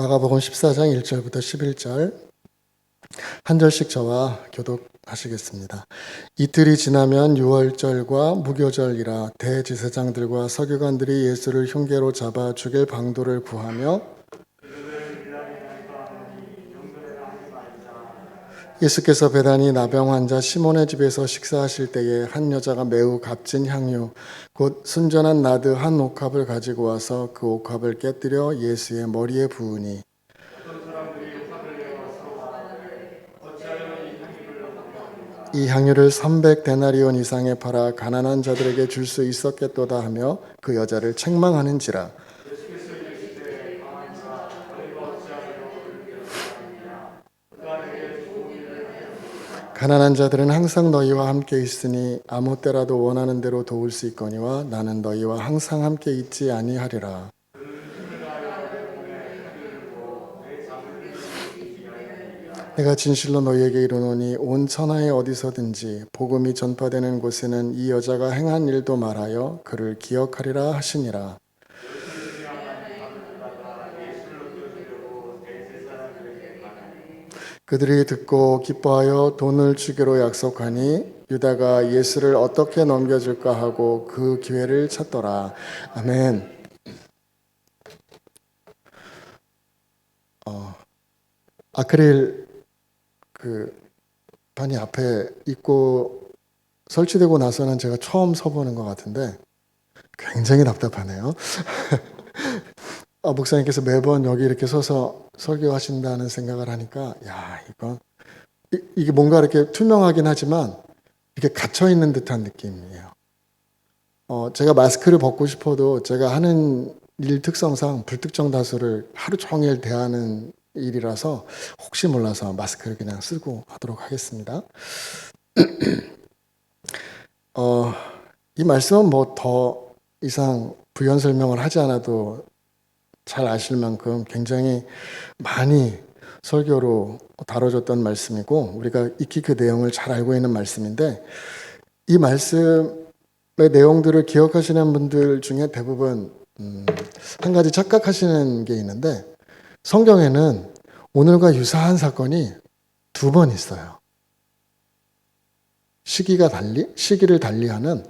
마가복음 14장 1절부터 11절 한 절씩 저와 교독하시겠습니다. 이틀이 지나면 유월절과 무교절이라 대제사장들과 서기관들이 예수를 흉계로 잡아 죽일 방도를 구하며 예수께서 베다니 나병 환자 시몬의 집에서 식사하실 때에 한 여자가 매우 값진 향유 곧 순전한 나드 한 옥합을 가지고 와서 그 옥합을 깨뜨려 예수의 머리에 부으니 이 향유를 300데나리온 이상에 팔아 가난한 자들에게 줄 수 있었겠도다 하며 그 여자를 책망하는지라. 가난한 자들은 항상 너희와 함께 있으니 아무 때라도 원하는 대로 도울 수 있거니와 나는 너희와 항상 함께 있지 아니하리라. 내가 진실로 너희에게 이르노니 온 천하에 어디서든지 복음이 전파되는 곳에는 이 여자가 행한 일도 말하여 그를 기억하리라 하시니라. 그들이 듣고 기뻐하여 돈을 주기로 약속하니 유다가 예수를 어떻게 넘겨줄까 하고 그 기회를 찾더라. 아멘. 아크릴 반이 앞에 있고 설치되고 나서는 제가 처음 서보는 것 같은데 굉장히 답답하네요. 목사님께서 매번 여기 이렇게 서서 설교하신다는 생각을 하니까 이게 뭔가 이렇게 투명하긴 하지만 이렇게 갇혀있는 듯한 느낌이에요. 제가 마스크를 벗고 싶어도 제가 하는 일 특성상 불특정 다수를 하루 종일 대하는 일이라서 혹시 몰라서 마스크를 그냥 쓰고 하도록 하겠습니다. 이 말씀은 뭐 더 이상 부연 설명을 하지 않아도 잘 아실 만큼 굉장히 많이 설교로 다뤄졌던 말씀이고 우리가 익히 그 내용을 잘 알고 있는 말씀인데 이 말씀의 내용들을 기억하시는 분들 중에 대부분 한 가지 착각하시는 게 있는데 성경에는 오늘과 유사한 사건이 2번 있어요. 시기를 달리하는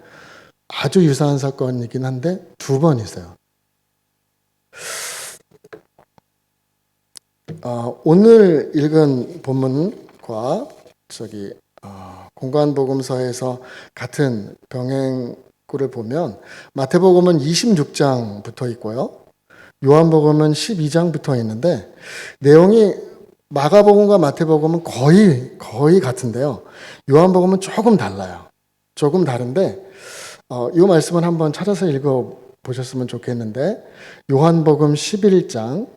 아주 유사한 사건이긴 한데 2번 있어요. 오늘 읽은 본문과 공관복음서에서 같은 병행구를 보면 마태복음은 26장 붙어 있고요. 요한복음은 12장 붙어 있는데 내용이 마가복음과 마태복음은 거의 같은데요. 요한복음은 조금 달라요. 조금 다른데 이 말씀은 한번 찾아서 읽어보셨으면 좋겠는데 요한복음 11장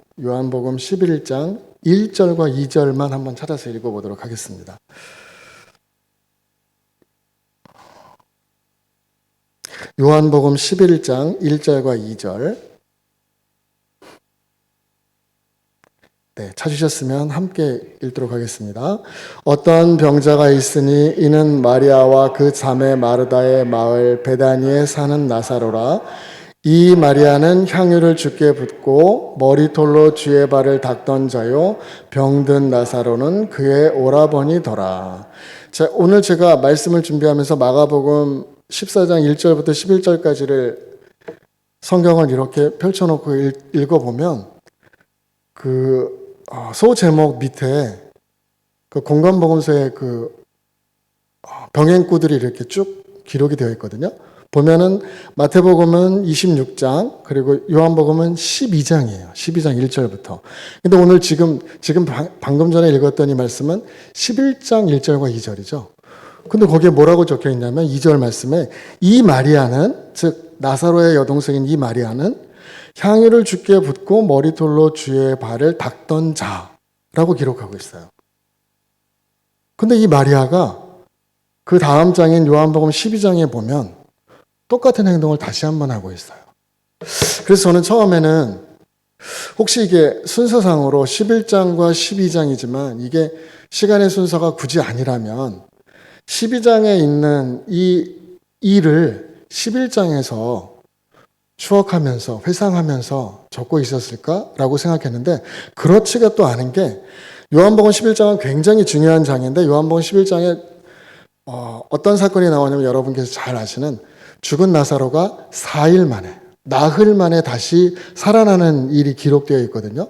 1절과 2절만 한번 찾아서 읽어보도록 하겠습니다. 요한복음 11장 1절과 2절 찾으셨으면 함께 읽도록 하겠습니다. 어떤 병자가 있으니 이는 마리아와 그 자매 마르다의 마을 베다니에 사는 나사로라. 이 마리아는 향유를 주께 붓고 머리털로 주의 발을 닦던 자요 병든 나사로는 그의 오라버니더라. 자, 오늘 제가 말씀을 준비하면서 마가복음 14장 1절부터 11절까지를 성경을 이렇게 펼쳐놓고 읽어보면 소 제목 밑에 공관복음서의 병행구들이 이렇게 쭉 기록이 되어 있거든요. 보면은 마태복음은 26장 그리고 요한복음은 12장이에요. 12장 1절부터. 근데 오늘 지금 방금 전에 읽었던 이 말씀은 11장 1절과 2절이죠. 근데 거기에 뭐라고 적혀 있냐면 2절 말씀에 이 마리아는 즉 나사로의 여동생인 이 마리아는 향유를 주께 붓고 머리털로 주의 발을 닦던 자라고 기록하고 있어요. 근데 이 마리아가 그 다음 장인 요한복음 12장에 보면 똑같은 행동을 다시 한번 하고 있어요. 그래서 저는 처음에는 혹시 이게 순서상으로 11장과 12장이지만 이게 시간의 순서가 굳이 아니라면 12장에 있는 이 일을 11장에서 추억하면서 회상하면서 적고 있었을까라고 생각했는데 그렇지가 또 않은 게 요한복음 11장은 굉장히 중요한 장인데 요한복음 11장에 어떤 사건이 나오냐면 여러분께서 잘 아시는 죽은 나사로가 4일 만에 나흘 만에 다시 살아나는 일이 기록되어 있거든요.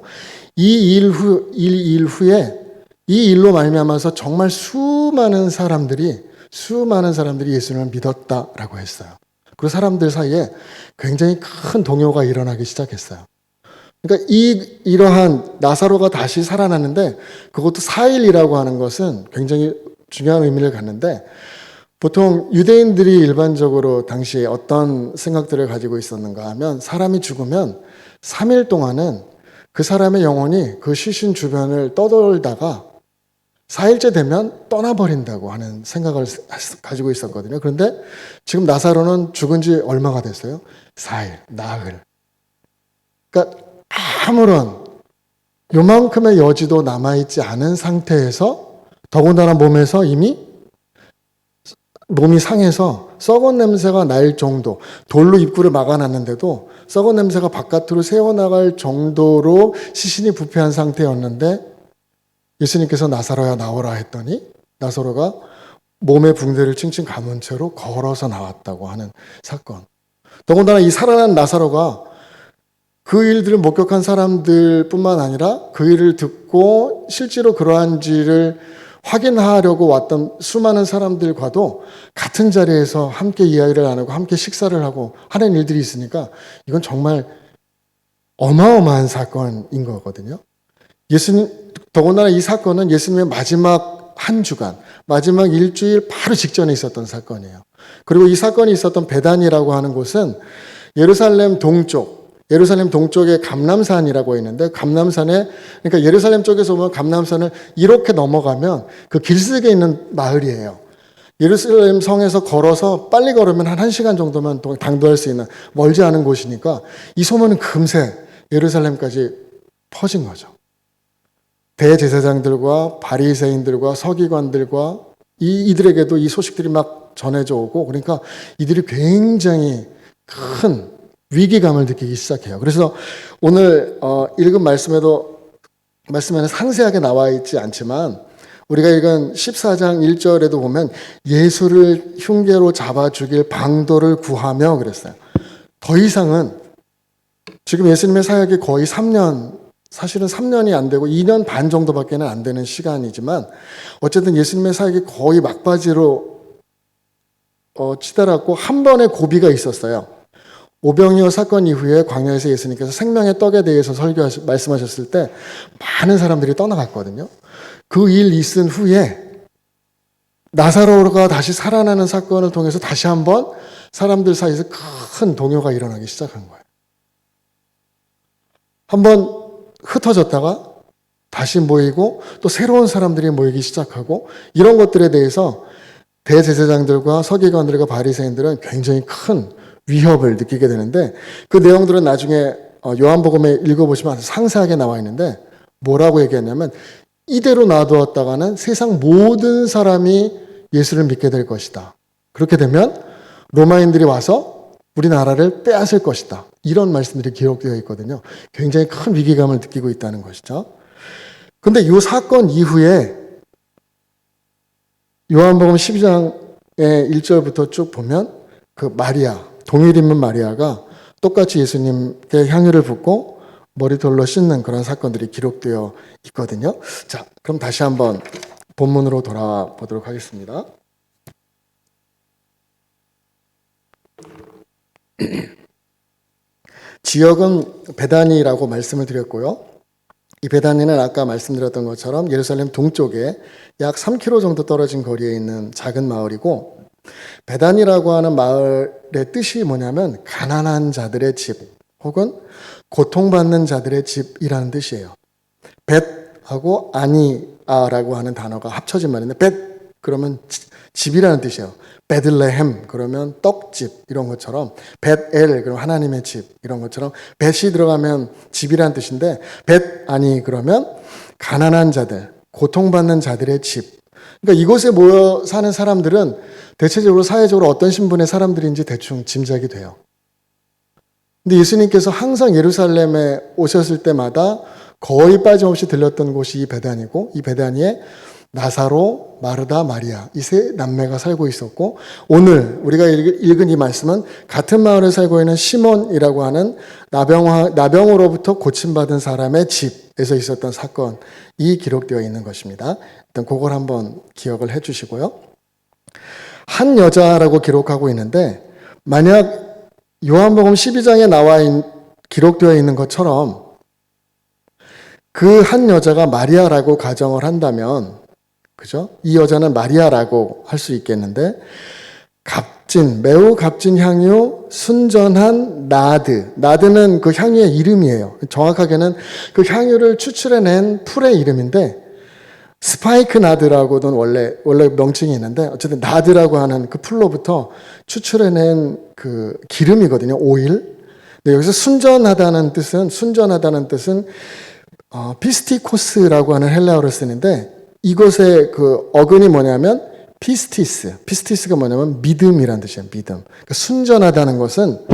이 일 후에 이 일로 말미암아서 정말 수많은 사람들이 예수님을 믿었다라고 했어요. 그리고 사람들 사이에 굉장히 큰 동요가 일어나기 시작했어요. 그러니까 이러한 나사로가 다시 살아났는데 그것도 4일이라고 하는 것은 굉장히 중요한 의미를 갖는데 보통 유대인들이 일반적으로 당시에 어떤 생각들을 가지고 있었는가 하면 사람이 죽으면 3일 동안은 그 사람의 영혼이 그 시신 주변을 떠돌다가 4일째 되면 떠나버린다고 하는 생각을 가지고 있었거든요. 그런데 지금 나사로는 죽은 지 얼마가 됐어요? 4일, 나흘. 그러니까 아무런 요만큼의 여지도 남아있지 않은 상태에서 더군다나 몸에서 이미 몸이 상해서 썩은 냄새가 날 정도, 돌로 입구를 막아놨는데도 썩은 냄새가 바깥으로 새어나갈 정도로 시신이 부패한 상태였는데 예수님께서 나사로야 나오라 했더니 나사로가 몸에 붕대를 칭칭 감은 채로 걸어서 나왔다고 하는 사건. 더군다나 이 살아난 나사로가 그 일들을 목격한 사람들뿐만 아니라 그 일을 듣고 실제로 그러한지를 확인하려고 왔던 수많은 사람들과도 같은 자리에서 함께 이야기를 나누고 함께 식사를 하고 하는 일들이 있으니까 이건 정말 어마어마한 사건인 거거든요. 더군다나 이 사건은 예수님의 마지막 한 주간, 마지막 일주일 바로 직전에 있었던 사건이에요. 그리고 이 사건이 있었던 베단이라고 하는 곳은 예루살렘 동쪽에 감람산이라고 있는데 감람산에 그러니까 예루살렘 쪽에서 보면 감람산을 이렇게 넘어가면 그 길목에 있는 마을이에요. 예루살렘 성에서 걸어서 빨리 걸으면 한 1시간 정도면 당도할 수 있는 멀지 않은 곳이니까 이 소문은 금세 예루살렘까지 퍼진 거죠. 대제사장들과 바리새인들과 서기관들과 이들에게도 이 소식들이 막 전해져 오고 그러니까 이들이 굉장히 큰 위기감을 느끼기 시작해요. 그래서 오늘 읽은 말씀에는 상세하게 나와 있지 않지만 우리가 읽은 14장 1절에도 보면 예수를 흉계로 잡아 죽일 방도를 구하며 그랬어요. 더 이상은 지금 예수님의 사역이 거의 3년, 사실은 3년이 안 되고 2년 반 정도밖에는 안 되는 시간이지만 어쨌든 예수님의 사역이 거의 막바지로 치달았고 한 번의 고비가 있었어요. 오병이어 사건 이후에 광야에서 예수님께서 생명의 떡에 대해서 말씀하셨을 때 많은 사람들이 떠나갔거든요. 그 일 있은 후에 나사로가 다시 살아나는 사건을 통해서 다시 한번 사람들 사이에서 큰 동요가 일어나기 시작한 거예요. 한번 흩어졌다가 다시 모이고 또 새로운 사람들이 모이기 시작하고 이런 것들에 대해서 대제사장들과 서기관들과 바리새인들은 굉장히 큰 위협을 느끼게 되는데 그 내용들은 나중에 요한복음에 읽어보시면 아주 상세하게 나와 있는데 뭐라고 얘기했냐면 이대로 놔두었다가는 세상 모든 사람이 예수를 믿게 될 것이다. 그렇게 되면 로마인들이 와서 우리나라를 빼앗을 것이다. 이런 말씀들이 기록되어 있거든요. 굉장히 큰 위기감을 느끼고 있다는 것이죠. 그런데 이 사건 이후에 요한복음 12장의 1절부터 쭉 보면 그 마리아, 동일 인물 마리아가 똑같이 예수님께 향유를 붓고 머리털로 씻는 그런 사건들이 기록되어 있거든요. 자, 그럼 다시 한번 본문으로 돌아와 보도록 하겠습니다. 지역은 베다니라고 말씀을 드렸고요. 이 베다니는 아까 말씀드렸던 것처럼 예루살렘 동쪽에 약 3km 정도 떨어진 거리에 있는 작은 마을이고 베다니라고 하는 마을의 뜻이 뭐냐면 가난한 자들의 집 혹은 고통받는 자들의 집이라는 뜻이에요. 벳하고 아니아라고 하는 단어가 합쳐진 말인데 벳 그러면 집이라는 뜻이에요. 베들레헴 그러면 떡집 이런 것처럼 벳엘 그러면 하나님의 집 이런 것처럼 벳이 들어가면 집이라는 뜻인데 벳 아니 그러면 가난한 자들 고통받는 자들의 집. 그러니까 이곳에 모여 사는 사람들은 대체적으로 사회적으로 어떤 신분의 사람들인지 대충 짐작이 돼요. 근데 예수님께서 항상 예루살렘에 오셨을 때마다 거의 빠짐없이 들렸던 곳이 이 베다니고, 이 베다니에 나사로, 마르다, 마리아 이 세 남매가 살고 있었고, 오늘 우리가 읽은 이 말씀은 같은 마을에 살고 있는 시몬이라고 하는 나병으로부터 고침받은 사람의 집에서 있었던 사건이 기록되어 있는 것입니다. 일단 그걸 한번 기억을 해 주시고요. 한 여자라고 기록하고 있는데, 만약 요한복음 12장에 기록되어 있는 것처럼 그 한 여자가 마리아라고 가정을 한다면, 그죠? 이 여자는 마리아라고 할 수 있겠는데, 매우 값진 향유, 순전한 나드는 그 향유의 이름이에요. 정확하게는 그 향유를 추출해낸 풀의 이름인데, 스파이크 나드라고는 원래 명칭이 있는데, 어쨌든 나드라고 하는 그 풀로부터 추출해낸 그 기름이거든요. 오일. 근데 여기서 순전하다는 뜻은 피스티코스라고 하는 헬라어를 쓰는데, 이것의 그 어근이 뭐냐면 피스티스가 뭐냐면 믿음이란 뜻이에요. 믿음. 그러니까 순전하다는 것은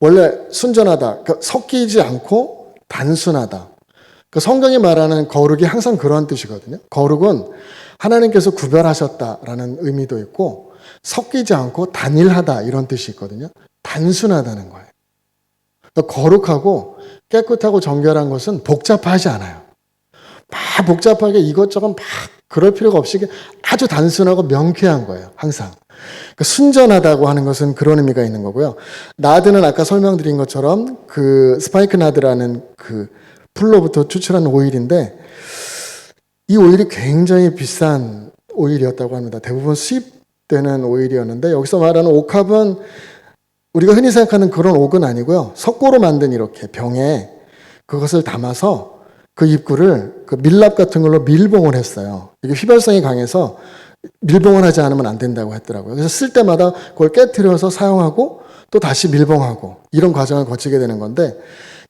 원래 순전하다, 그러니까 섞이지 않고 단순하다. 그 성경이 말하는 거룩이 항상 그런 뜻이거든요. 거룩은 하나님께서 구별하셨다라는 의미도 있고, 섞이지 않고 단일하다 이런 뜻이 있거든요. 단순하다는 거예요. 그러니까 거룩하고 깨끗하고 정결한 것은 복잡하지 않아요. 막 복잡하게 이것저것 막 그럴 필요가 없이 아주 단순하고 명쾌한 거예요. 항상. 그러니까 순전하다고 하는 것은 그런 의미가 있는 거고요. 나드는 아까 설명드린 것처럼 그 스파이크 나드라는 그 풀로부터 추출한 오일인데, 이 오일이 굉장히 비싼 오일이었다고 합니다. 대부분 수입되는 오일이었는데, 여기서 말하는 옥합은 우리가 흔히 생각하는 그런 옥은 아니고요. 석고로 만든 이렇게 병에 그것을 담아서 그 입구를 그 밀랍 같은 걸로 밀봉을 했어요. 이게 휘발성이 강해서 밀봉을 하지 않으면 안 된다고 했더라고요. 그래서 쓸 때마다 그걸 깨트려서 사용하고 또 다시 밀봉하고 이런 과정을 거치게 되는 건데,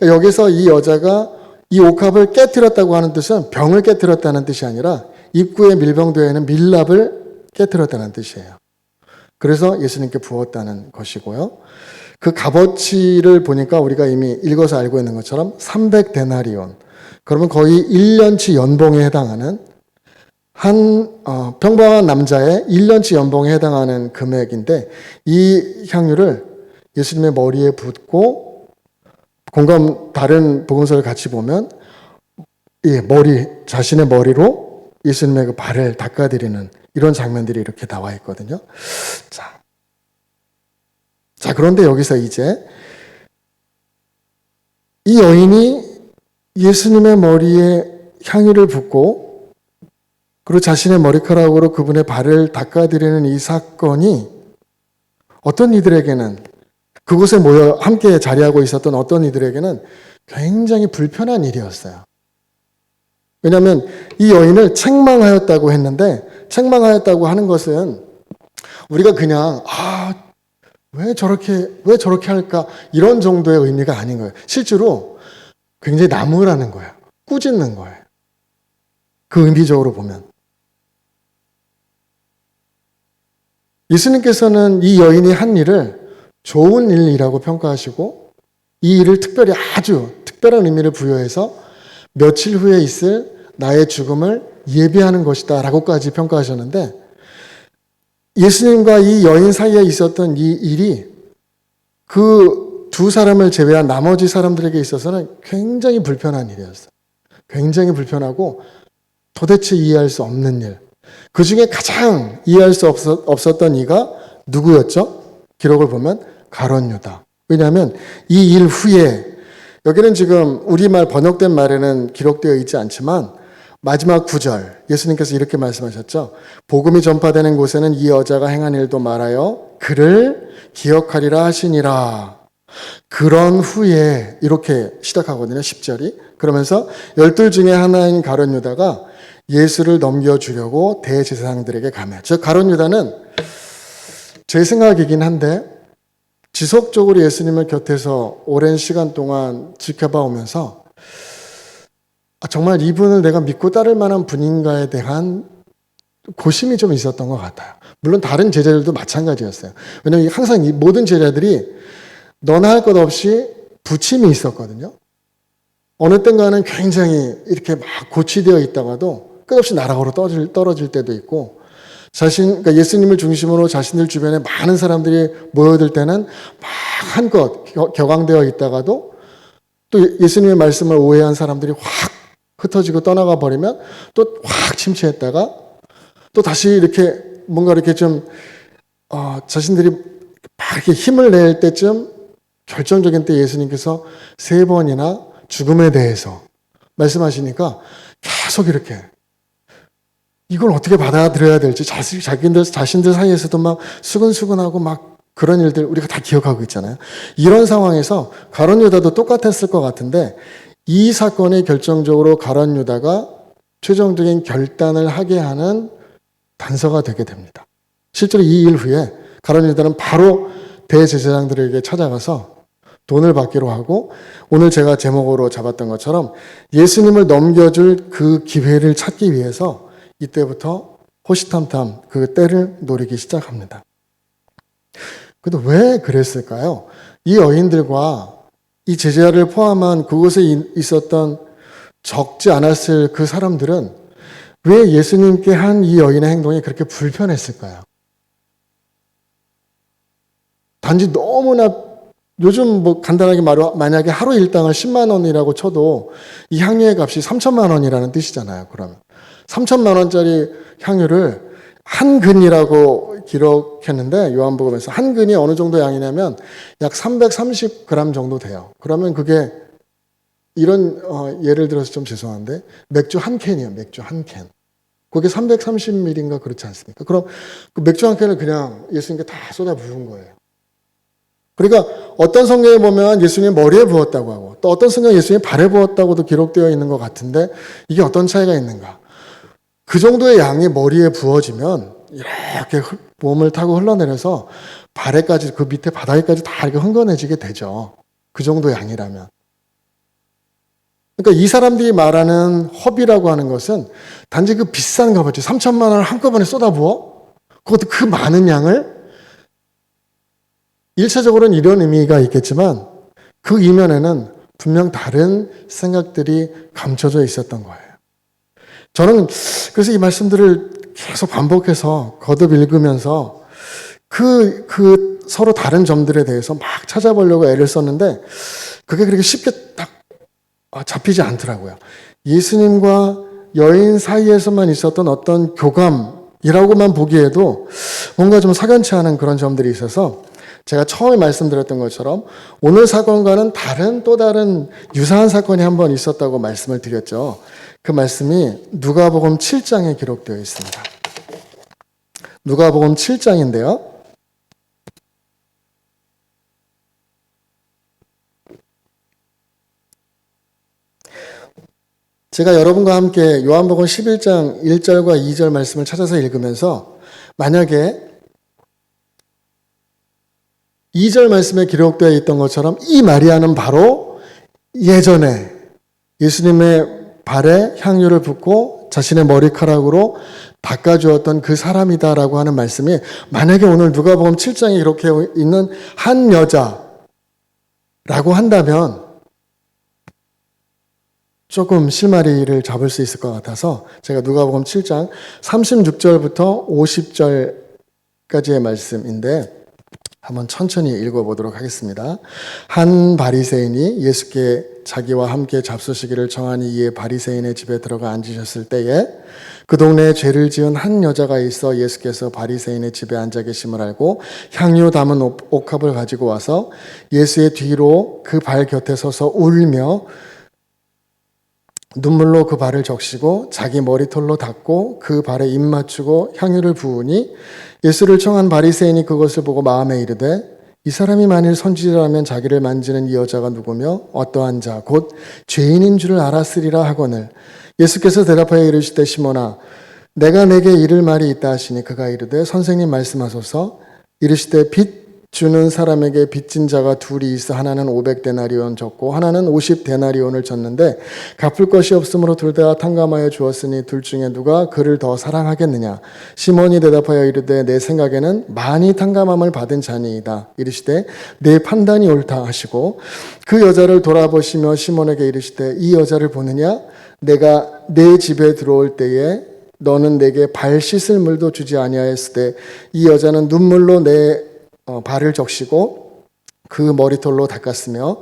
여기서 이 여자가 이 옥합을 깨트렸다고 하는 뜻은 병을 깨트렸다는 뜻이 아니라 입구에 밀봉되어 있는 밀랍을 깨트렸다는 뜻이에요. 그래서 예수님께 부었다는 것이고요. 그 값어치를 보니까 우리가 이미 읽어서 알고 있는 것처럼 300데나리온. 그러면 거의 1년치 연봉에 해당하는 평범한 남자의 1년치 연봉에 해당하는 금액인데, 이 향유를 예수님의 머리에 붓고, 다른 복음서를 같이 보면 자신의 머리로 예수님의 그 발을 닦아드리는 이런 장면들이 이렇게 나와 있거든요. 자, 그런데 여기서 이제 이 여인이 예수님의 머리에 향유를 붓고, 그리고 자신의 머리카락으로 그분의 발을 닦아드리는 이 사건이 어떤 이들에게는, 그곳에 모여 함께 자리하고 있었던 어떤 이들에게는 굉장히 불편한 일이었어요. 왜냐하면 이 여인을 책망하였다고 했는데, 책망하였다고 하는 것은 우리가 그냥 왜 저렇게 할까 이런 정도의 의미가 아닌 거예요. 실제로 굉장히 나무라는 거예요. 꾸짖는 거예요. 그 의미적으로 보면. 예수님께서는 이 여인이 한 일을 좋은 일이라고 평가하시고, 이 일을 특별히 아주 특별한 의미를 부여해서 며칠 후에 있을 나의 죽음을 예비하는 것이다 라고까지 평가하셨는데, 예수님과 이 여인 사이에 있었던 이 일이 그 두 사람을 제외한 나머지 사람들에게 있어서는 굉장히 불편한 일이었어요. 굉장히 불편하고 도대체 이해할 수 없는 일. 그 중에 가장 이해할 수 없었던 이가 누구였죠? 기록을 보면 가룟 유다. 왜냐하면 이 일 후에, 여기는 지금 우리말 번역된 말에는 기록되어 있지 않지만 마지막 9절 예수님께서 이렇게 말씀하셨죠. 복음이 전파되는 곳에는 이 여자가 행한 일도 말하여 그를 기억하리라 하시니라. 그런 후에 이렇게 시작하거든요. 10절이. 그러면서 12 중에 하나인 가룟 유다가 예수를 넘겨주려고 대제사장들에게 가며, 즉 가룟 유다는 제 생각이긴 한데 지속적으로 예수님을 곁에서 오랜 시간 동안 지켜봐 오면서 정말 이분을 내가 믿고 따를 만한 분인가에 대한 고심이 좀 있었던 것 같아요. 물론 다른 제자들도 마찬가지였어요. 왜냐하면 항상 이 모든 제자들이 너나 할 것 없이 부침이 있었거든요. 어느 땐가는 굉장히 이렇게 막 고치되어 있다가도 끝없이 나락으로 떨어질 때도 있고, 그러니까 예수님을 중심으로 자신들 주변에 많은 사람들이 모여들 때는 막 한껏 격앙되어 있다가도 또 예수님의 말씀을 오해한 사람들이 확 흩어지고 떠나가 버리면 또 확 침체했다가 또 다시 이렇게 뭔가 이렇게 좀 자신들이 막 이렇게 힘을 낼 때쯤 결정적인 때 예수님께서 3번이나 죽음에 대해서 말씀하시니까 계속 이렇게 이걸 어떻게 받아들여야 될지 자신들 사이에서도 막 수근수근하고 막 그런 일들 우리가 다 기억하고 있잖아요. 이런 상황에서 가룟 유다도 똑같았을 것 같은데 이 사건이 결정적으로 가룟 유다가 최종적인 결단을 하게 하는 단서가 되게 됩니다. 실제로 이 일 후에 가룟 유다는 바로 대제사장들에게 찾아가서 돈을 받기로 하고 오늘 제가 제목으로 잡았던 것처럼 예수님을 넘겨줄 그 기회를 찾기 위해서 이때부터 호시탐탐 그 때를 노리기 시작합니다. 근데 왜 그랬을까요? 이 여인들과 이 제자를 포함한 그곳에 있었던 적지 않았을 그 사람들은 왜 예수님께 한 이 여인의 행동이 그렇게 불편했을까요? 단지 너무나 요즘 뭐 간단하게 말하면 만약에 하루 일당을 10만 원이라고 쳐도 이 향유의 값이 3천만 원이라는 뜻이잖아요. 그러면 3천만 원짜리 향유를 한 근이라고 기록했는데 요한복음에서 한 근이 어느 정도 양이냐면 약 330g 정도 돼요. 그러면 그게 이런 예를 들어서 좀 죄송한데 맥주 한 캔이에요. 맥주 한 캔. 그게 330ml인가 그렇지 않습니까? 그럼 그 맥주 한 캔을 그냥 예수님께 다 쏟아 부은 거예요. 그러니까 어떤 성경에 보면 예수님 머리에 부었다고 하고 또 어떤 성경에 예수님 발에 부었다고도 기록되어 있는 것 같은데 이게 어떤 차이가 있는가? 그 정도의 양이 머리에 부어지면 이렇게 몸을 타고 흘러내려서 발에까지 그 밑에 바닥에까지 다 이렇게 흥건해지게 되죠. 그 정도의 양이라면. 그러니까 이 사람들이 말하는 허비라고 하는 것은 단지 그 비싼 값어치 3천만 원을 한꺼번에 쏟아부어? 그것도 그 많은 양을 1차적으로는 이런 의미가 있겠지만 그 이면에는 분명 다른 생각들이 감춰져 있었던 거예요. 저는 그래서 이 말씀들을 계속 반복해서 거듭 읽으면서 그 서로 다른 점들에 대해서 막 찾아보려고 애를 썼는데 그게 그렇게 쉽게 딱 잡히지 않더라고요. 예수님과 여인 사이에서만 있었던 어떤 교감이라고만 보기에도 뭔가 좀 석연치 않은 그런 점들이 있어서 제가 처음에 말씀드렸던 것처럼 오늘 사건과는 또 다른 유사한 사건이 한 번 있었다고 말씀을 드렸죠. 그 말씀이 누가복음 7장에 기록되어 있습니다. 누가복음 7장인데요. 제가 여러분과 함께 요한복음 11장 1절과 2절 말씀을 찾아서 읽으면서 만약에 2절 말씀에 기록되어 있던 것처럼 이 마리아는 바로 예전에 예수님의 발에 향유를 붓고 자신의 머리카락으로 닦아주었던 그 사람이다라고 하는 말씀이 만약에 오늘 누가복음 7장에 이렇게 있는 한 여자라고 한다면 조금 실마리를 잡을 수 있을 것 같아서 제가 누가복음 7장 36절부터 50절까지의 말씀인데 한번 천천히 읽어보도록 하겠습니다. 한 바리새인이 예수께 자기와 함께 잡수시기를 청하니 이에 바리새인의 집에 들어가 앉으셨을 때에 그 동네에 죄를 지은 한 여자가 있어 예수께서 바리새인의 집에 앉아 계심을 알고 향유 담은 옥합을 가지고 와서 예수의 뒤로 그 발 곁에 서서 울며 눈물로 그 발을 적시고 자기 머리털로 닦고 그 발에 입 맞추고 향유를 부으니 예수를 청한 바리새인이 그것을 보고 마음에 이르되 이 사람이 만일 선지자라면 자기를 만지는 이 여자가 누구며 어떠한 자 곧 죄인인 줄을 알았으리라 하거늘 예수께서 대답하여 이르시되 시몬아 내가 내게 이를 말이 있다 하시니 그가 이르되 선생님 말씀하소서 이르시되 빛 주는 사람에게 빚진 자가 둘이 있어 하나는 500데나리온 졌고 하나는 50데나리온을 졌는데 갚을 것이 없으므로 둘 다 탕감하여 주었으니 둘 중에 누가 그를 더 사랑하겠느냐. 시몬이 대답하여 이르되 내 생각에는 많이 탕감함을 받은 자니이다. 이르시되 내 판단이 옳다 하시고 그 여자를 돌아보시며 시몬에게 이르시되 이 여자를 보느냐. 내가 내 집에 들어올 때에 너는 내게 발 씻을 물도 주지 아니하였을 때 이 여자는 눈물로 내 발을 적시고 그 머리털로 닦았으며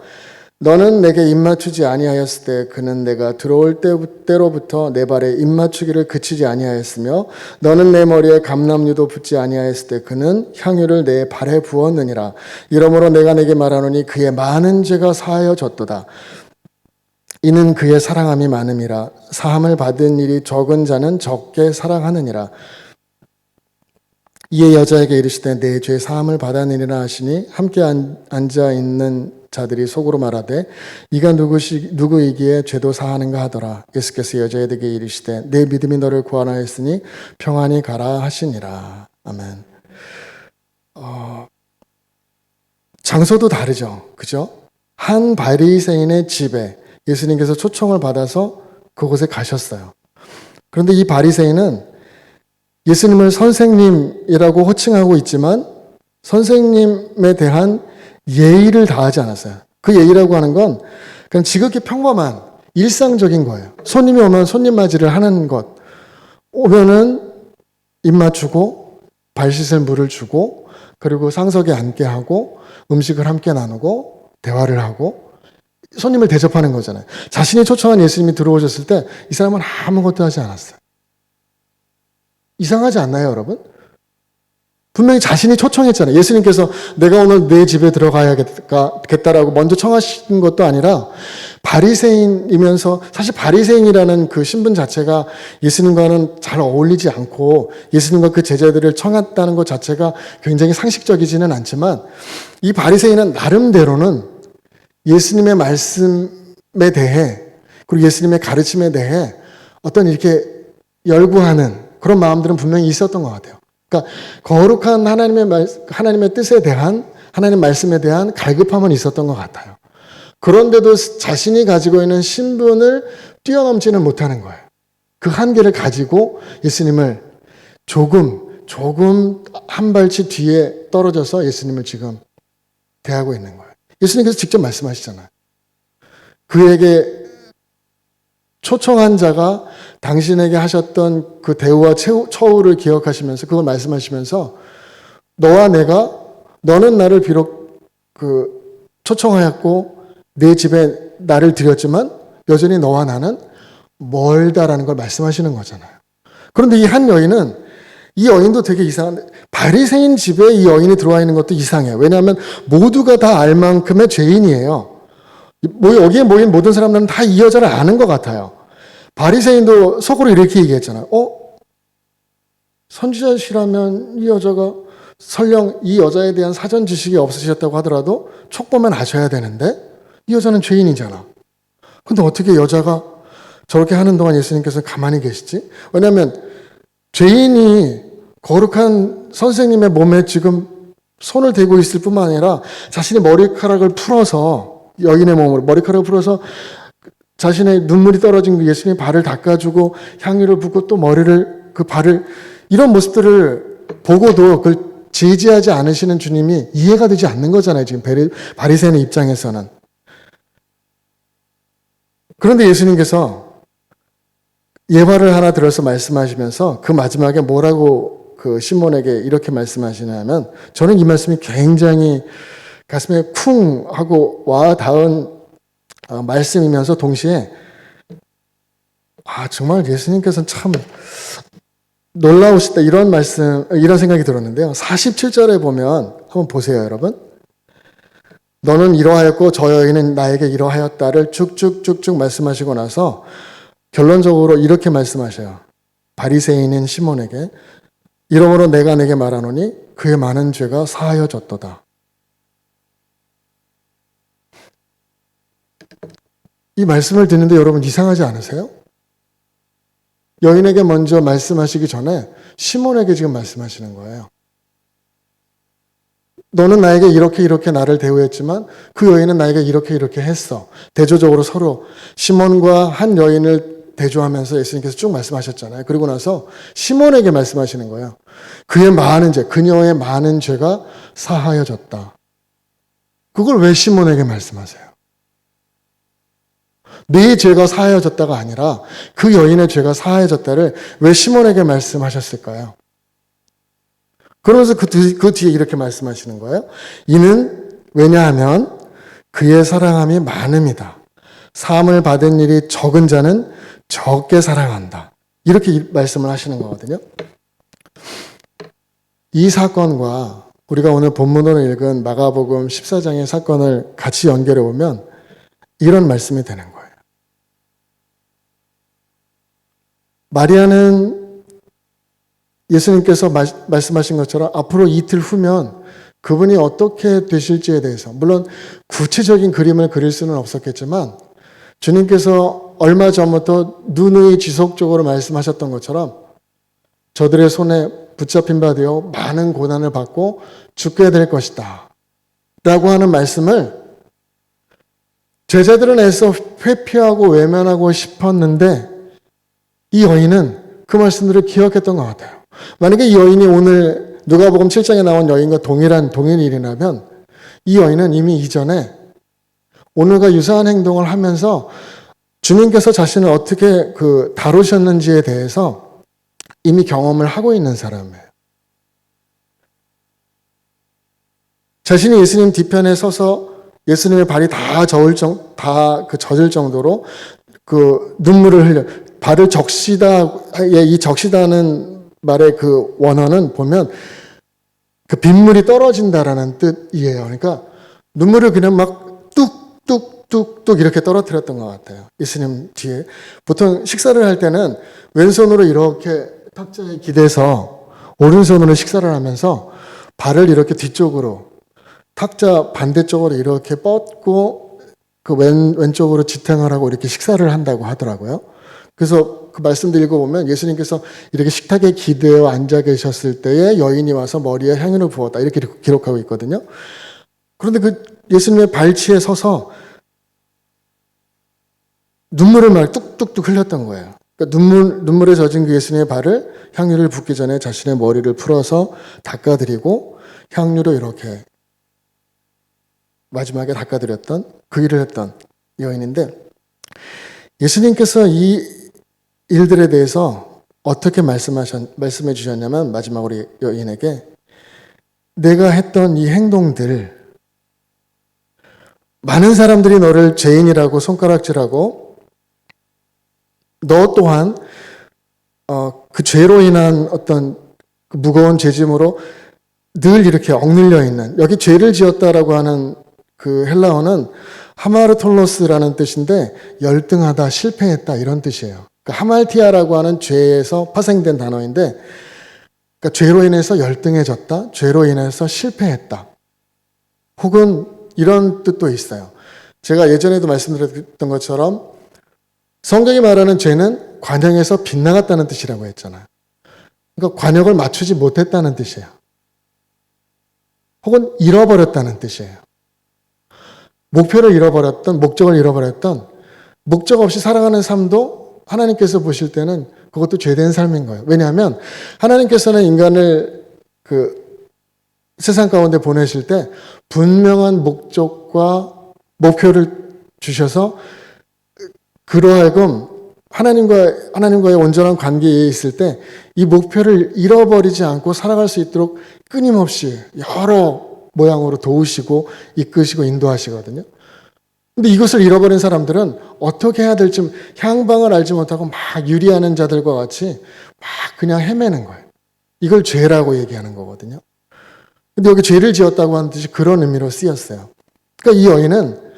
너는 내게 입맞추지 아니하였을 때 그는 내가 들어올 때로부터 내 발에 입맞추기를 그치지 아니하였으며 너는 내 머리에 감람류도 붓지 아니하였을 때 그는 향유를 내 발에 부었느니라. 이러므로 내가 내게 말하노니 그의 많은 죄가 사하여졌도다. 이는 그의 사랑함이 많음이라. 사함을 받은 일이 적은 자는 적게 사랑하느니라. 이에 여자에게 이르시되 내 죄 사함을 받았느니라 하시니 함께 앉아 있는 자들이 속으로 말하되 이가 누구이기에 죄도 사하는가 하더라. 예수께서 여자에게 이르시되 내 믿음이 너를 구원하였으니 평안히 가라 하시니라. 아멘. 장소도 다르죠. 그죠? 한 바리새인의 집에 예수님께서 초청을 받아서 그곳에 가셨어요. 그런데 이 바리새인은 예수님을 선생님이라고 호칭하고 있지만 선생님에 대한 예의를 다하지 않았어요. 그 예의라고 하는 건 그냥 지극히 평범한 일상적인 거예요. 손님이 오면 손님 맞이를 하는 것. 오면은 입 맞추고 발 씻을 물을 주고 그리고 상석에 앉게 하고 음식을 함께 나누고 대화를 하고 손님을 대접하는 거잖아요. 자신이 초청한 예수님이 들어오셨을 때 이 사람은 아무것도 하지 않았어요. 이상하지 않나요, 여러분? 분명히 자신이 초청했잖아요. 예수님께서 내가 오늘 내 집에 들어가야겠다라고 먼저 청하신 것도 아니라 바리새인이면서 사실 바리새인이라는 그 신분 자체가 예수님과는 잘 어울리지 않고 예수님과 그 제자들을 청했다는 것 자체가 굉장히 상식적이지는 않지만 이 바리새인은 나름대로는 예수님의 말씀에 대해 그리고 예수님의 가르침에 대해 어떤 이렇게 열구하는 그런 마음들은 분명히 있었던 것 같아요. 그러니까 거룩한 하나님의 뜻에 대한 하나님 말씀에 대한 갈급함은 있었던 것 같아요. 그런데도 자신이 가지고 있는 신분을 뛰어넘지는 못하는 거예요. 그 한계를 가지고 예수님을 조금 한 발치 뒤에 떨어져서 예수님을 지금 대하고 있는 거예요. 예수님께서 직접 말씀하시잖아요. 그에게 초청한 자가 당신에게 하셨던 그 대우와 처우를 기억하시면서 그걸 말씀하시면서 너는 나를 비록 초청하였고 내 집에 나를 들였지만 여전히 너와 나는 멀다라는 걸 말씀하시는 거잖아요. 그런데 이 여인도 되게 이상한데 바리새인 집에 이 여인이 들어와 있는 것도 이상해요. 왜냐하면 모두가 다 알 만큼의 죄인이에요. 여기에 모인 모든 사람들은 다 이 여자를 아는 것 같아요. 바리새인도 속으로 이렇게 얘기했잖아요. 선지자시라면 이 여자가 설령 이 여자에 대한 사전 지식이 없으셨다고 하더라도 촉보면 아셔야 되는데 이 여자는 죄인이잖아. 근데 어떻게 여자가 저렇게 하는 동안 예수님께서는 가만히 계시지? 왜냐하면 죄인이 거룩한 선생님의 몸에 지금 손을 대고 있을 뿐만 아니라 자신의 머리카락을 풀어서 여인의 몸으로 머리카락을 풀어서 자신의 눈물이 떨어진 그 예수님의 발을 닦아주고 향유를 붓고 또 발을 이런 모습들을 보고도 그걸 제지하지 않으시는 주님이 이해가 되지 않는 거잖아요. 지금 바리새인의 입장에서는. 그런데 예수님께서 예화를 하나 들어서 말씀하시면서 그 마지막에 뭐라고 그 시몬에게 이렇게 말씀하시냐면 저는 이 말씀이 굉장히 가슴에 쿵 하고 와 닿은 말씀이면서 동시에 정말 예수님께서는 참 놀라우시다 이런 생각이 들었는데요. 47절에 보면 한번 보세요, 여러분. 너는 이러하였고 저 여인은 나에게 이러하였다를 쭉쭉쭉쭉 말씀하시고 나서 결론적으로 이렇게 말씀하셔요. 바리새인인 시몬에게 이러므로 내가 내게 말하노니 그의 많은 죄가 사하여졌도다. 이 말씀을 듣는데 여러분 이상하지 않으세요? 여인에게 먼저 말씀하시기 전에 시몬에게 지금 말씀하시는 거예요. 너는 나에게 이렇게 나를 대우했지만 그 여인은 나에게 이렇게 했어. 대조적으로 서로 시몬과 한 여인을 대조하면서 예수님께서 쭉 말씀하셨잖아요. 그리고 나서 시몬에게 말씀하시는 거예요. 그의 많은 죄, 그녀의 많은 죄가 사하여졌다. 그걸 왜 시몬에게 말씀하세요? 네 죄가 사하여졌다가 아니라 그 여인의 죄가 사하여졌다를 왜 시몬에게 말씀하셨을까요? 그러면서 그 뒤에 이렇게 말씀하시는 거예요. 이는 왜냐하면 그의 사랑함이 많음이다. 사함을 받은 일이 적은 자는 적게 사랑한다. 이렇게 말씀을 하시는 거거든요. 이 사건과 우리가 오늘 본문으로 읽은 마가복음 14장의 사건을 같이 연결해 보면 이런 말씀이 되는 거예요. 마리아는 예수님께서 말씀하신 것처럼 앞으로 이틀 후면 그분이 어떻게 되실지에 대해서 물론 구체적인 그림을 그릴 수는 없었겠지만 주님께서 얼마 전부터 누누이 지속적으로 말씀하셨던 것처럼 저들의 손에 붙잡힌 바 되어 많은 고난을 받고 죽게 될 것이다 라고 하는 말씀을 제자들은 애써 회피하고 외면하고 싶었는데 이 여인은 그 말씀들을 기억했던 것 같아요. 만약에 이 여인이 오늘 누가복음 7장에 나온 여인과 동일 일이라면 이 여인은 이미 이전에 오늘과 유사한 행동을 하면서 주님께서 자신을 어떻게 다루셨는지에 대해서 이미 경험을 하고 있는 사람이에요. 자신이 예수님 뒤편에 서서 예수님의 발이 다 젖을 정도로 눈물을 흘려 발을 적시다의 이 적시다는 말의 그 원어는 보면 그 빗물이 떨어진다라는 뜻이에요. 그러니까 눈물을 그냥 막 뚝뚝뚝뚝 이렇게 떨어뜨렸던 것 같아요. 예수님 뒤에. 보통 식사를 할 때는 왼손으로 이렇게 탁자에 기대서 오른손으로 식사를 하면서 발을 이렇게 뒤쪽으로 탁자 반대쪽으로 이렇게 뻗고 그 왼쪽으로 지탱을 하고 이렇게 식사를 한다고 하더라고요. 그래서 그 말씀도 읽어보면 예수님께서 이렇게 식탁에 기대어 앉아 계셨을 때에 여인이 와서 머리에 향유를 부었다. 이렇게 기록하고 있거든요. 그런데 그 예수님의 발치에 서서 눈물을 막 뚝뚝뚝 흘렸던 거예요. 그러니까 눈물에 젖은 그 예수님의 발을 향유를 붓기 전에 자신의 머리를 풀어서 닦아드리고 향유로 이렇게 마지막에 닦아드렸던 그 일을 했던 여인인데 예수님께서 이 일들에 대해서 어떻게 말씀해 주셨냐면 마지막으로 여인에게 내가 했던 이 행동들 많은 사람들이 너를 죄인이라고 손가락질하고 너 또한 그 죄로 인한 어떤 그 무거운 죄짐으로 늘 이렇게 억눌려 있는 여기 죄를 지었다라고 하는 그 헬라어는 하마르톨로스라는 뜻인데 열등하다, 실패했다 이런 뜻이에요. 그러니까 하말티아라고 하는 죄에서 파생된 단어인데 그러니까 죄로 인해서 열등해졌다, 죄로 인해서 실패했다. 혹은 이런 뜻도 있어요. 제가 예전에도 말씀드렸던 것처럼 성경이 말하는 죄는 관역에서 빗나갔다는 뜻이라고 했잖아요. 그러니까 관역을 맞추지 못했다는 뜻이에요. 혹은 잃어버렸다는 뜻이에요. 목표를 잃어버렸던, 목적을 잃어버렸던, 목적 없이 살아가는 삶도 하나님께서 보실 때는 그것도 죄된 삶인 거예요. 왜냐하면 하나님께서는 인간을 세상 가운데 보내실 때 분명한 목적과 목표를 주셔서 그러하여금 하나님과의 온전한 관계에 있을 때 이 목표를 잃어버리지 않고 살아갈 수 있도록 끊임없이 여러 모양으로 도우시고 이끄시고 인도하시거든요. 근데 이것을 잃어버린 사람들은 어떻게 해야 될지 향방을 알지 못하고 막 유리하는 자들과 같이 막 그냥 헤매는 거예요. 이걸 죄라고 얘기하는 거거든요. 근데 여기 죄를 지었다고 하는 뜻이 그런 의미로 쓰였어요. 그러니까 이 여인은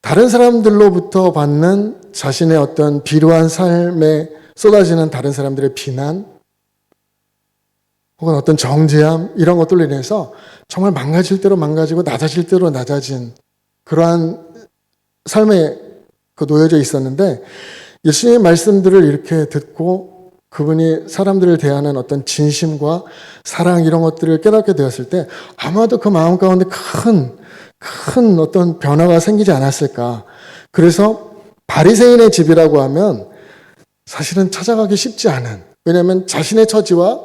다른 사람들로부터 받는 자신의 어떤 비루한 삶에 쏟아지는 다른 사람들의 비난 혹은 어떤 정죄함 이런 것들로 인해서 정말 망가질 대로 망가지고 낮아질 대로 낮아진 그러한 삶에 놓여져 있었는데 예수님의 말씀들을 이렇게 듣고 그분이 사람들을 대하는 어떤 진심과 사랑 이런 것들을 깨닫게 되었을 때 아마도 그 마음 가운데 큰 어떤 변화가 생기지 않았을까. 그래서 바리새인의 집이라고 하면 사실은 찾아가기 쉽지 않은, 왜냐하면 자신의 처지와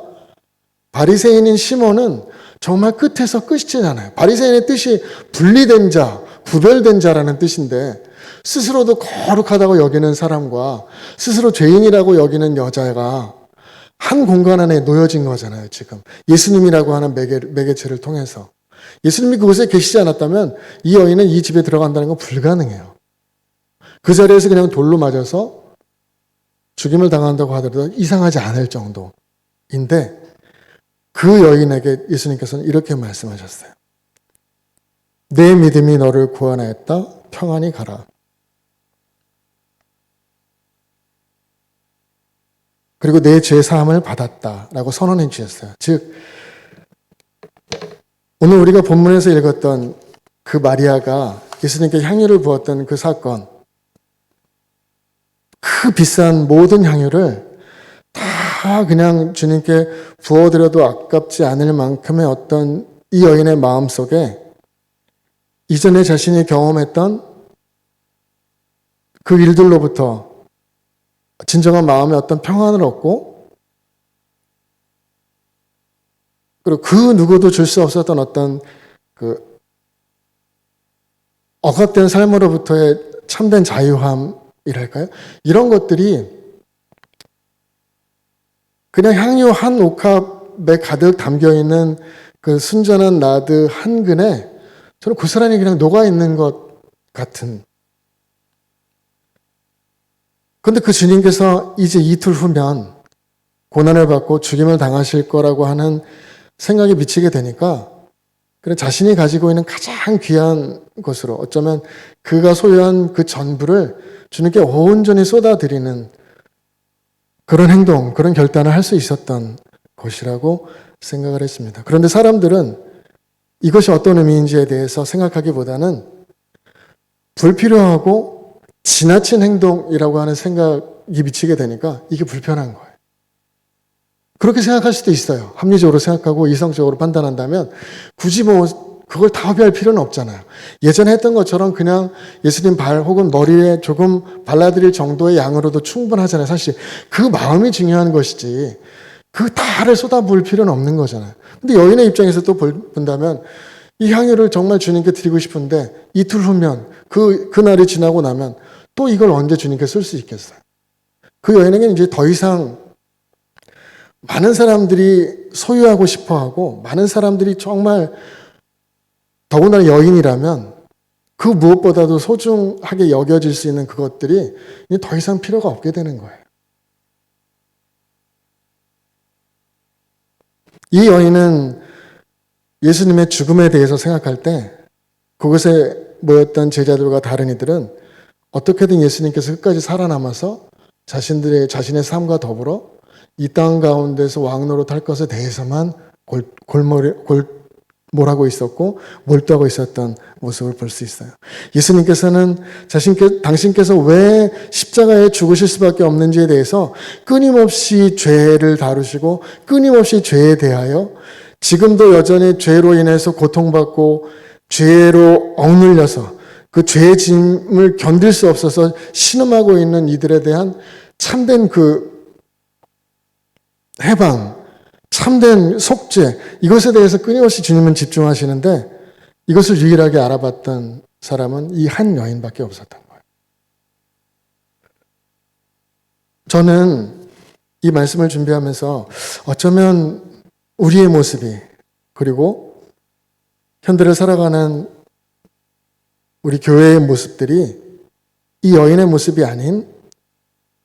바리새인인 시몬은 정말 끝에서 끝이잖아요. 바리새인의 뜻이 분리된 자, 구별된 자라는 뜻인데 스스로도 거룩하다고 여기는 사람과 스스로 죄인이라고 여기는 여자가 한 공간 안에 놓여진 거잖아요, 지금. 예수님이라고 하는 매개체를 통해서. 예수님이 그곳에 계시지 않았다면 이 여인은 이 집에 들어간다는 건 불가능해요. 그 자리에서 그냥 돌로 맞아서 죽임을 당한다고 하더라도 이상하지 않을 정도인데 그 여인에게 예수님께서는 이렇게 말씀하셨어요. 내 믿음이 너를 구원하였다. 평안히 가라. 그리고 내 죄 사함을 받았다라고 선언해 주셨어요. 즉 오늘 우리가 본문에서 읽었던 그 마리아가 예수님께 향유를 부었던 그 사건, 그 비싼 모든 향유를 다 그냥 주님께 부어드려도 아깝지 않을 만큼의 어떤 이 여인의 마음속에 이전에 자신이 경험했던 그 일들로부터 진정한 마음의 어떤 평안을 얻고 그리고 그 누구도 줄 수 없었던 어떤 그 억압된 삶으로부터의 참된 자유함이랄까요? 이런 것들이 그냥 향유 한 옥합에 가득 담겨있는 그 순전한 나드 한 근에 저는 고스란히 그냥 녹아있는 것 같은. 그런데 그 주님께서 이제 이틀 후면 고난을 받고 죽임을 당하실 거라고 하는 생각이 미치게 되니까 그래 자신이 가지고 있는 가장 귀한 것으로 어쩌면 그가 소유한 그 전부를 주님께 온전히 쏟아드리는 그런 행동, 그런 결단을 할 수 있었던 것이라고 생각을 했습니다. 그런데 사람들은 이것이 어떤 의미인지에 대해서 생각하기보다는 불필요하고 지나친 행동이라고 하는 생각이 미치게 되니까 이게 불편한 거예요. 그렇게 생각할 수도 있어요. 합리적으로 생각하고 이성적으로 판단한다면 굳이 뭐 그걸 다 허비할 필요는 없잖아요. 예전에 했던 것처럼 그냥 예수님 발 혹은 머리에 조금 발라드릴 정도의 양으로도 충분하잖아요. 사실 그 마음이 중요한 것이지 그 다를 쏟아부을 필요는 없는 거잖아요. 근데 여인의 입장에서 또 본다면 이 향유를 정말 주님께 드리고 싶은데 이틀 후면 그날이 지나고 나면 또 이걸 언제 주님께 쓸 수 있겠어요? 그 여인에게는 이제 더 이상 많은 사람들이 소유하고 싶어하고 많은 사람들이 정말 더구나 여인이라면 그 무엇보다도 소중하게 여겨질 수 있는 그것들이 이제 더 이상 필요가 없게 되는 거예요. 이 여인은 예수님의 죽음에 대해서 생각할 때 그곳에 모였던 제자들과 다른 이들은 어떻게든 예수님께서 끝까지 살아남아서 자신의 삶과 더불어 이 땅 가운데서 왕노릇할 것에 대해서만 골몰하고 있었고 몰두하고 있었던 모습을 볼 수 있어요. 예수님께서는 당신께서 왜 십자가에 죽으실 수밖에 없는지에 대해서 끊임없이 죄를 다루시고 끊임없이 죄에 대하여 지금도 여전히 죄로 인해서 고통받고 죄로 억눌려서 그 죄의 짐을 견딜 수 없어서 신음하고 있는 이들에 대한 참된 그 해방, 참된 속죄, 이것에 대해서 끊임없이 주님은 집중하시는데 이것을 유일하게 알아봤던 사람은 이 한 여인밖에 없었던 거예요. 저는 이 말씀을 준비하면서 어쩌면 우리의 모습이 그리고 현대를 살아가는 우리 교회의 모습들이 이 여인의 모습이 아닌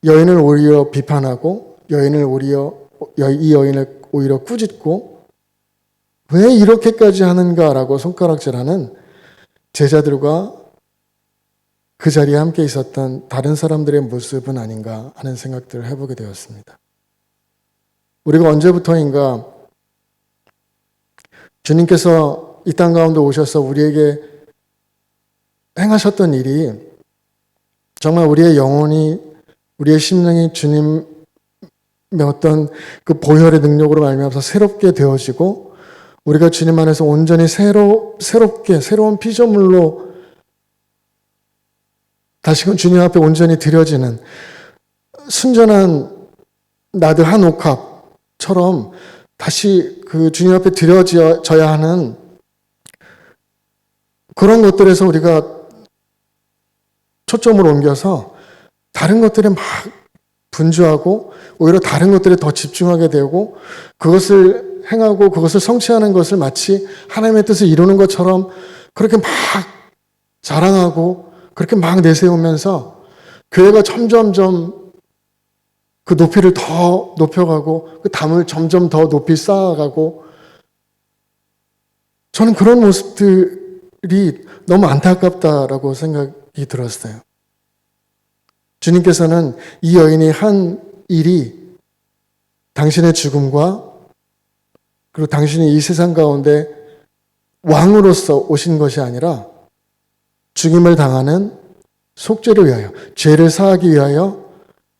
여인을 오히려 비판하고 이 여인을 오히려 꾸짖고 왜 이렇게까지 하는가라고 손가락질하는 제자들과 그 자리에 함께 있었던 다른 사람들의 모습은 아닌가 하는 생각들을 해보게 되었습니다. 우리가 언제부터인가 주님께서 이 땅 가운데 오셔서 우리에게 행하셨던 일이 정말 우리의 영혼이, 우리의 심령이 주님의 어떤 그 보혈의 능력으로 말미암아서 새롭게 되어지고 우리가 주님 안에서 온전히 새롭게 새로운 피조물로 다시금 주님 앞에 온전히 드려지는 순전한 나들 한 옥합처럼 다시 그 주님 앞에 드려져야 하는 그런 것들에서 우리가 초점을 옮겨서 다른 것들에 막 분주하고 오히려 다른 것들에 더 집중하게 되고 그것을 행하고 그것을 성취하는 것을 마치 하나님의 뜻을 이루는 것처럼 그렇게 막 자랑하고 그렇게 막 내세우면서 교회가 점점점 그 높이를 더 높여가고 그 담을 점점 더 높이 쌓아가고 저는 그런 모습들이 너무 안타깝다라고 생각이 들었어요. 주님께서는 이 여인이 한 일이 당신의 죽음과 그리고 당신이 이 세상 가운데 왕으로서 오신 것이 아니라 죽임을 당하는 속죄를 위하여, 죄를 사하기 위하여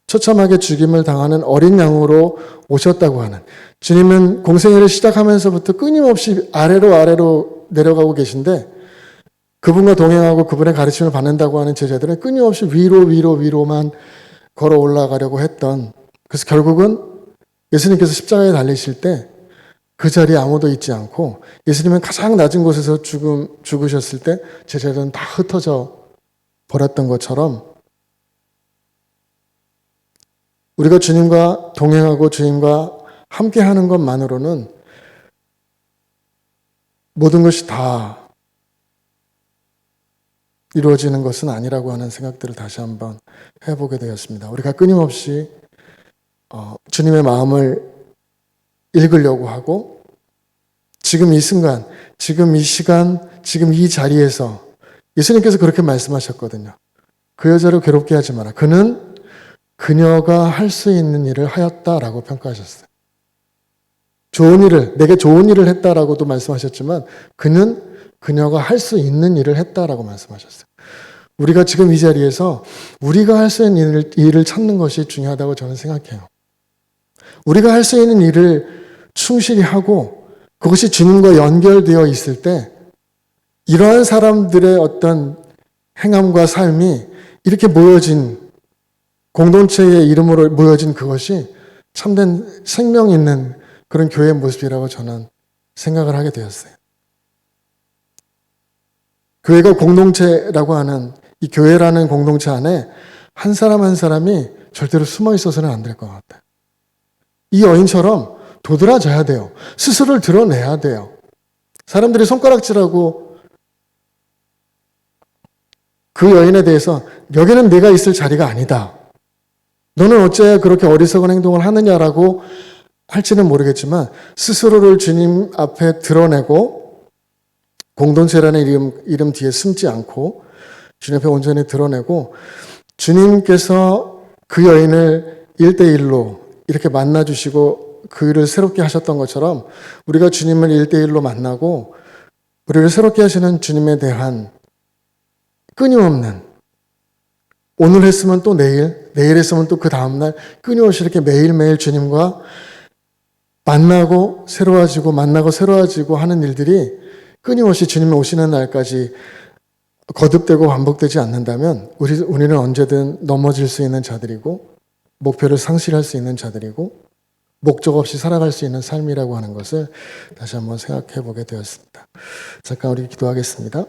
처참하게 죽임을 당하는 어린 양으로 오셨다고 하는, 주님은 공생애를 시작하면서부터 끊임없이 아래로 내려가고 계신데 그분과 동행하고 그분의 가르침을 받는다고 하는 제자들은 끊임없이 위로만 걸어 올라가려고 했던, 그래서 결국은 예수님께서 십자가에 달리실 때 그 자리에 아무도 있지 않고 예수님은 가장 낮은 곳에서 죽으셨을 때 제자들은 다 흩어져 버렸던 것처럼 우리가 주님과 동행하고 주님과 함께 하는 것만으로는 모든 것이 다 이루어지는 것은 아니라고 하는 생각들을 다시 한번 해보게 되었습니다. 우리가 끊임없이 주님의 마음을 읽으려고 하고 지금 이 순간, 지금 이 시간, 지금 이 자리에서 예수님께서 그렇게 말씀하셨거든요. 그 여자를 괴롭게 하지 마라. 그는 그녀가 할 수 있는 일을 하였다라고 평가하셨어요. 내게 좋은 일을 했다라고도 말씀하셨지만 그녀가 할 수 있는 일을 했다라고 말씀하셨어요. 우리가 지금 이 자리에서 우리가 할 수 있는 일을 찾는 것이 중요하다고 저는 생각해요. 우리가 할 수 있는 일을 충실히 하고 그것이 주님과 연결되어 있을 때 이러한 사람들의 어떤 행함과 삶이 이렇게 모여진 공동체의 이름으로 모여진 그것이 참된 생명 있는 그런 교회의 모습이라고 저는 생각을 하게 되었어요. 교회가 공동체라고 하는 이 교회라는 공동체 안에 한 사람 한 사람이 절대로 숨어 있어서는 안 될 것 같아요. 이 여인처럼 도드라져야 돼요. 스스로를 드러내야 돼요. 사람들이 손가락질하고 그 여인에 대해서 여기는 내가 있을 자리가 아니다. 너는 어째 그렇게 어리석은 행동을 하느냐라고 할지는 모르겠지만 스스로를 주님 앞에 드러내고 공동체라는 이름 뒤에 숨지 않고 주님 앞에 온전히 드러내고 주님께서 그 여인을 1대1로 이렇게 만나주시고 그를 새롭게 하셨던 것처럼 우리가 주님을 1대1로 만나고 우리를 새롭게 하시는 주님에 대한 끊임없는 오늘 했으면 또 내일 했으면 또 그 다음날 끊임없이 이렇게 매일매일 주님과 만나고 새로워지고 하는 일들이 끊임없이 주님이 오시는 날까지 거듭되고 반복되지 않는다면 우리는 언제든 넘어질 수 있는 자들이고 목표를 상실할 수 있는 자들이고 목적 없이 살아갈 수 있는 삶이라고 하는 것을 다시 한번 생각해 보게 되었습니다. 잠깐 우리 기도하겠습니다.